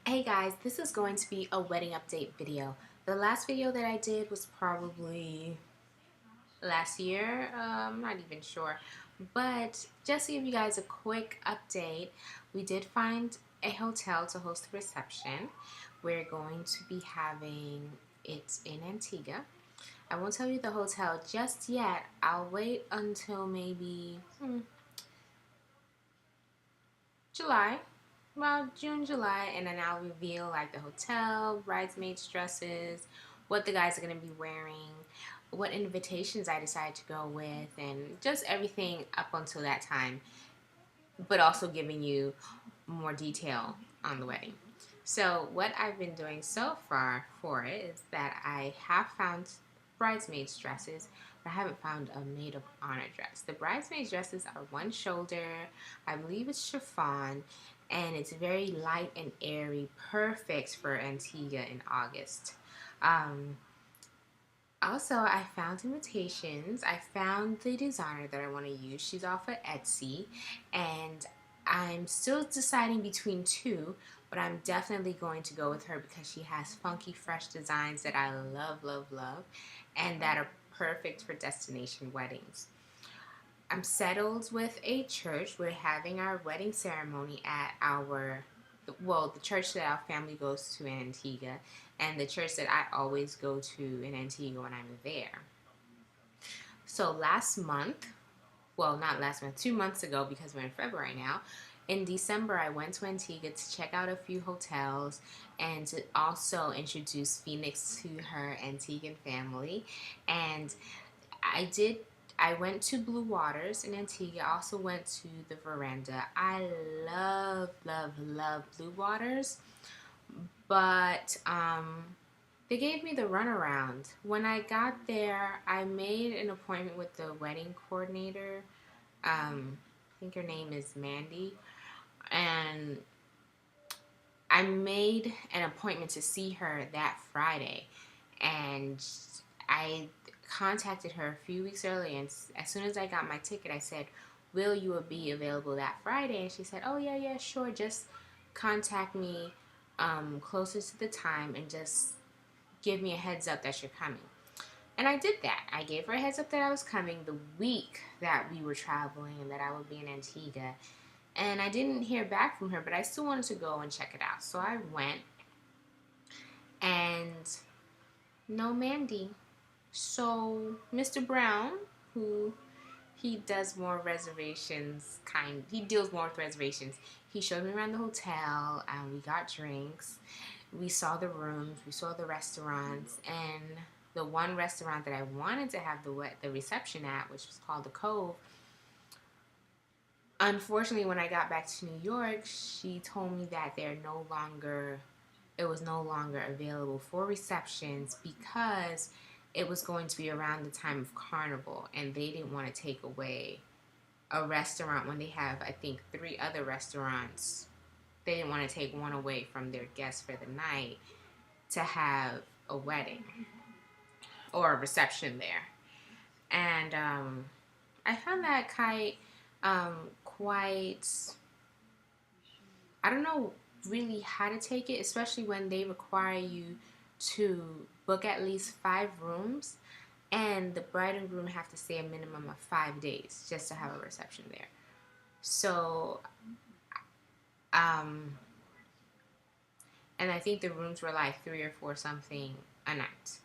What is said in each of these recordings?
Hey guys, this is going to be a wedding update video. The last video that I did was probably last year, I'm not even sure. But just to give you guys a quick update, we did find a hotel to host the reception. We're going to be having it in Antigua. I won't tell you the hotel just yet. I'll wait until maybe July, about June, July, and then I'll reveal like the hotel, bridesmaids dresses, what the guys are going to be wearing, what invitations I decide to go with, and just everything up until that time, but also giving you more detail on the wedding. So what I've been doing so far for it is that I have found bridesmaids dresses, but I haven't found a maid of honor dress. The bridesmaids dresses are one shoulder, I believe it's chiffon, and it's very light and airy, perfect for Antigua in August. Um, Also, I found invitations. I found the designer that I want to use. She's off of Etsy, and I'm still deciding between two, but I'm definitely going to go with her because she has funky, fresh designs that I love, love, love, and that are perfect for destination weddings. I'm settled with a church. We're having our wedding ceremony at the church that our family goes to in Antigua, and the church that I always go to in Antigua when I'm there. So last month, well, not last month, 2 months ago, because we're in February now, in December, I went to Antigua to check out a few hotels and to also introduce Phoenix to her Antiguan family. And I did. I went to Blue Waters in Antigua. I also went to the Veranda. I love, love, love Blue Waters, but they gave me the runaround. When I got there, I made an appointment with the wedding coordinator. I think her name is Mandy, and I made an appointment to see her that Friday, and I contacted her a few weeks earlier, and as soon as I got my ticket, I said, "Will you be available that Friday?" And she said, "Oh yeah, yeah, sure. Just contact me closer to the time and just give me a heads up that you're coming." And I did that. I gave her a heads up that I was coming the week that we were traveling and that I would be in Antigua. And I didn't hear back from her, but I still wanted to go and check it out. So I went, and no Mandy. So Mr. Brown, who he does more reservations, he deals more with reservations. He showed me around the hotel, and we got drinks. We saw the rooms, we saw the restaurants, and the one restaurant that I wanted to have the reception at, which was called the Cove. Unfortunately, when I got back to New York, she told me that it was no longer available for receptions because it was going to be around the time of Carnival, and they didn't want to take away a restaurant when they have, I think, three other restaurants. They didn't want to take one away from their guests for the night to have a wedding or a reception there. And I found that quite, I don't know really how to take it, especially when they require you to book at least 5 rooms, and the bride and groom have to stay a minimum of 5 days just to have a reception there. So, um, and I think the rooms were like 3 or 4 something a night.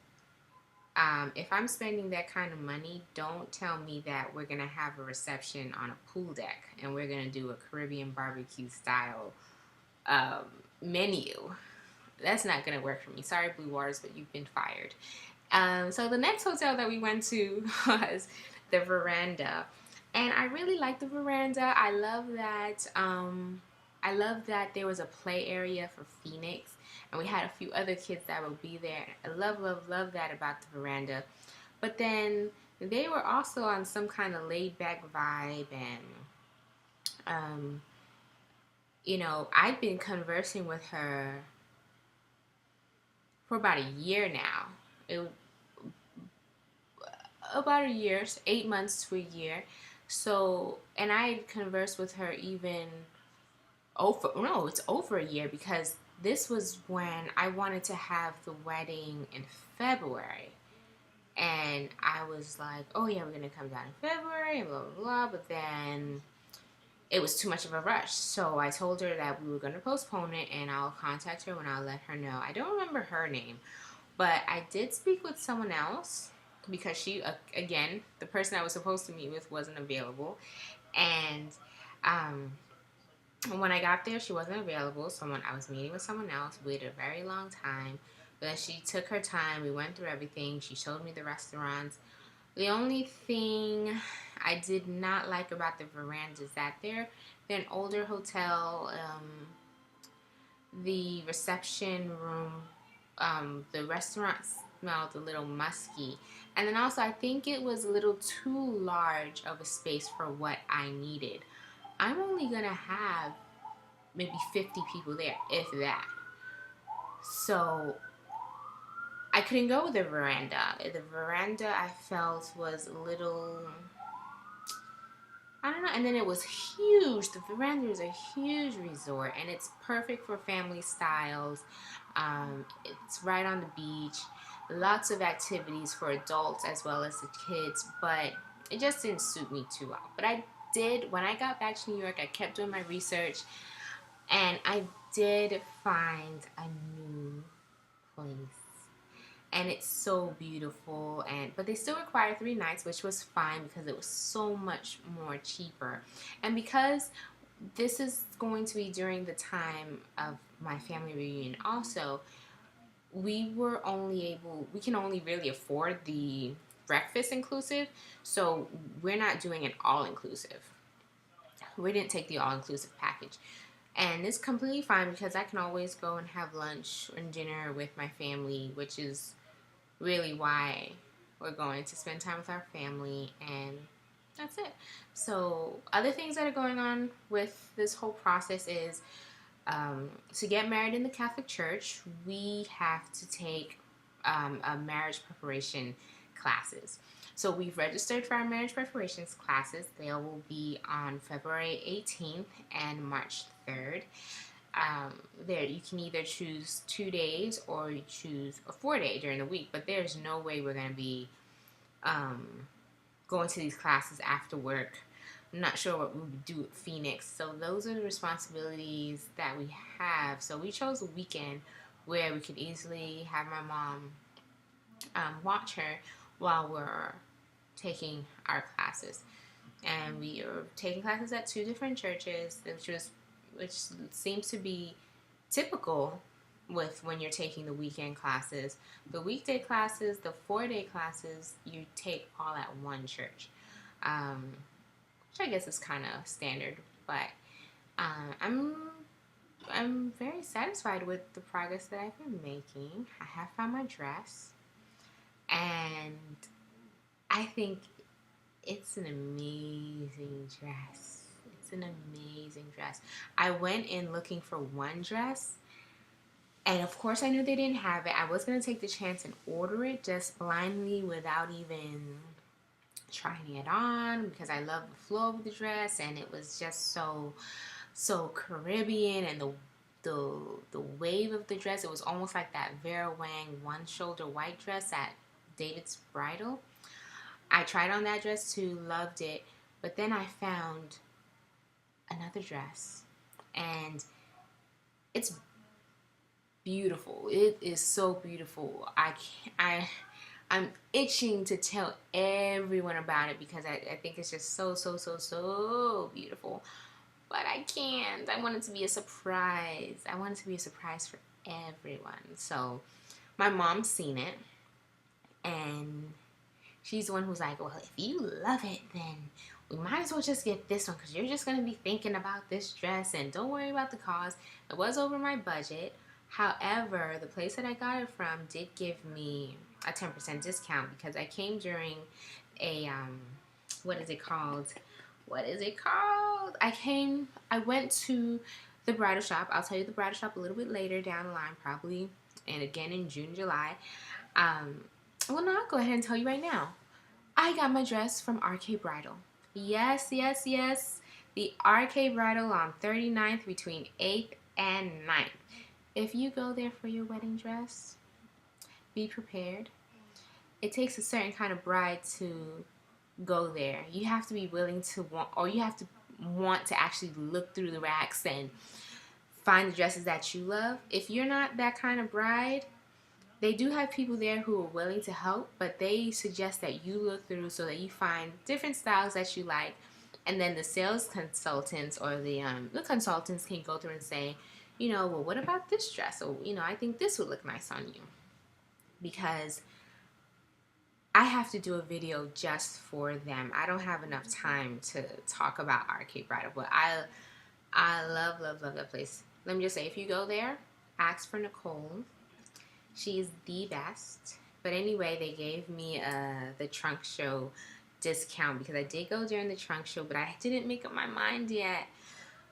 If I'm spending that kind of money, don't tell me that we're gonna have a reception on a pool deck and we're gonna do a Caribbean barbecue style um, menu. That's not gonna work for me. Sorry, Blue Waters, but you've been fired. So the next hotel that we went to was the Veranda, and I really like the Veranda. I love that. I love that there was a play area for Phoenix, and we had a few other kids that would be there. I love, love, love that about the Veranda. But then they were also on some kind of laid back vibe, and um, I've been conversing with her for about a year now. About a year, 8 months to a year. So, and I conversed with her even over, no, it's over a year, because this was when I wanted to have the wedding in February. And I was like, oh yeah, we're going to come down in February and blah, blah, blah. But then it was too much of a rush. So I told her that we were going to postpone it and I'll contact her when I'll let her know. I don't remember her name, but I did speak with someone else because she, again, the person I was supposed to meet with wasn't available. And um, when I got there, she wasn't available. I was meeting with someone else. We waited a very long time. But then she took her time. We went through everything. She showed me the restaurants. The only thing I did not like about the veranda is that they're an older hotel. The reception room, the restaurant smelled a little musky. And then also, I think it was a little too large of a space for what I needed. I'm only going to have maybe 50 people there, if that. So I couldn't go with the veranda. The veranda I felt was a little, I don't know. And then it was huge. The veranda is a huge resort, and it's perfect for family styles. It's right on the beach. Lots of activities for adults as well as the kids, but it just didn't suit me too well. But I did, when I got back to New York, I kept doing my research, and I did find a new place. And it's so beautiful, but they still require 3 nights, which was fine because it was so much more cheaper. And because this is going to be during the time of my family reunion also, we can only really afford the breakfast inclusive, so we're not doing an all-inclusive. We didn't take the all-inclusive package. And it's completely fine because I can always go and have lunch and dinner with my family, which is really why we're going to spend time with our family, and that's it. So other things that are going on with this whole process is to get married in the Catholic Church, we have to take a marriage preparation classes. So we've registered for our marriage preparations classes. They will be on February 18th and March 3rd. There you can either choose 2 days or you choose a 4-day during the week, but there's no way we're going to be going to these classes after work. I'm not sure what we would do at Phoenix. So those are the responsibilities that we have. So we chose a weekend where we could easily have my mom watch her while we're taking our classes. And we are taking classes at 2 different churches, which seems to be typical with when you're taking the weekend classes. The weekday classes, the 4-day classes, you take all at one church, which I guess is kind of standard. But I'm very satisfied with the progress that I've been making. I have found my dress, and I think it's an amazing dress. It's an amazing dress. I went in looking for one dress, and of course I knew they didn't have it. I was going to take the chance and order it just blindly without even trying it on because I love the flow of the dress, and it was just so Caribbean, and the wave of the dress, it was almost like that Vera Wang one shoulder white dress at David's Bridal. I tried on that dress too, loved it, but then I found another dress, and it's beautiful. It is so beautiful. I'm itching to tell everyone about it because I think it's just so beautiful. But I can't. I want it to be a surprise. I want it to be a surprise for everyone. So my mom's seen it, and she's the one who's like, well, if you love it, then we might as well just get this one because you're just going to be thinking about this dress, and don't worry about the cost. It was over my budget. However, the place that I got it from did give me a 10% discount because I came during a, what is it called? I went to the bridal shop. I'll tell you the bridal shop a little bit later down the line, probably, and again in June, July. Well, no, I'll go ahead and tell you right now. I got my dress from RK Bridal. Yes. The RK Bridal on 39th between 8th and 9th. If you go there for your wedding dress, be prepared. It takes a certain kind of bride to go there. You have to be willing to want, or you have to want to actually look through the racks and find the dresses that you love. If you're not that kind of bride, they do have people there who are willing to help, but they suggest that you look through so that you find different styles that you like, and then the sales consultants or the consultants can go through and say, well, what about this dress? Or I think this would look nice on you, because I have to do a video just for them. I don't have enough time to talk about RK Bridal, but I love, love, love that place. Let me just say, if you go there, ask for Nicole. She's the best. But anyway, they gave me the trunk show discount because I did go during the trunk show, but I didn't make up my mind yet.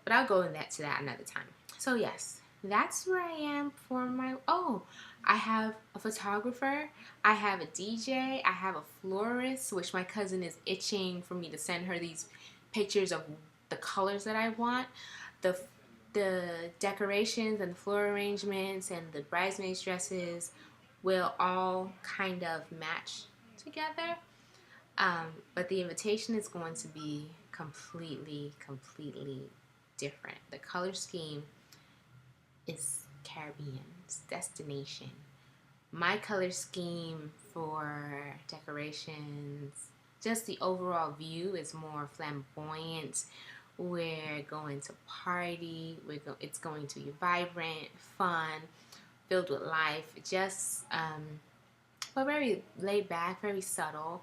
But I'll go into that another time. So yes, that's where I am for my, I have a photographer, I have a DJ, I have a florist, which my cousin is itching for me to send her these pictures of the colors that I want. The decorations and the floor arrangements and the bridesmaids dresses will all kind of match together. But the invitation is going to be completely, completely different. The color scheme is Caribbean's destination. My color scheme for decorations, just the overall view, is more flamboyant. We're going to party. It's going to be vibrant, fun, filled with life. Just, but very laid back, very subtle.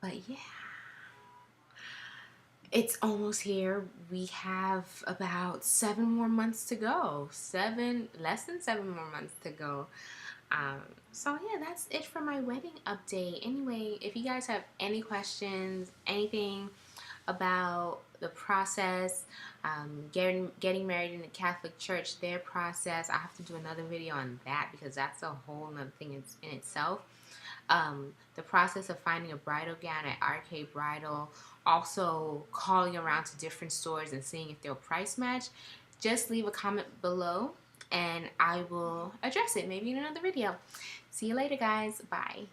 But yeah, it's almost here. We have about 7 more months to go. Less than 7 more months to go. So yeah, that's it for my wedding update. Anyway, if you guys have any questions, anything about the process, getting married in the Catholic Church, their process, I have to do another video on that because that's a whole other thing in itself. The process of finding a bridal gown at RK Bridal, also calling around to different stores and seeing if they'll price match. Just leave a comment below and I will address it maybe in another video. See you later, guys. Bye.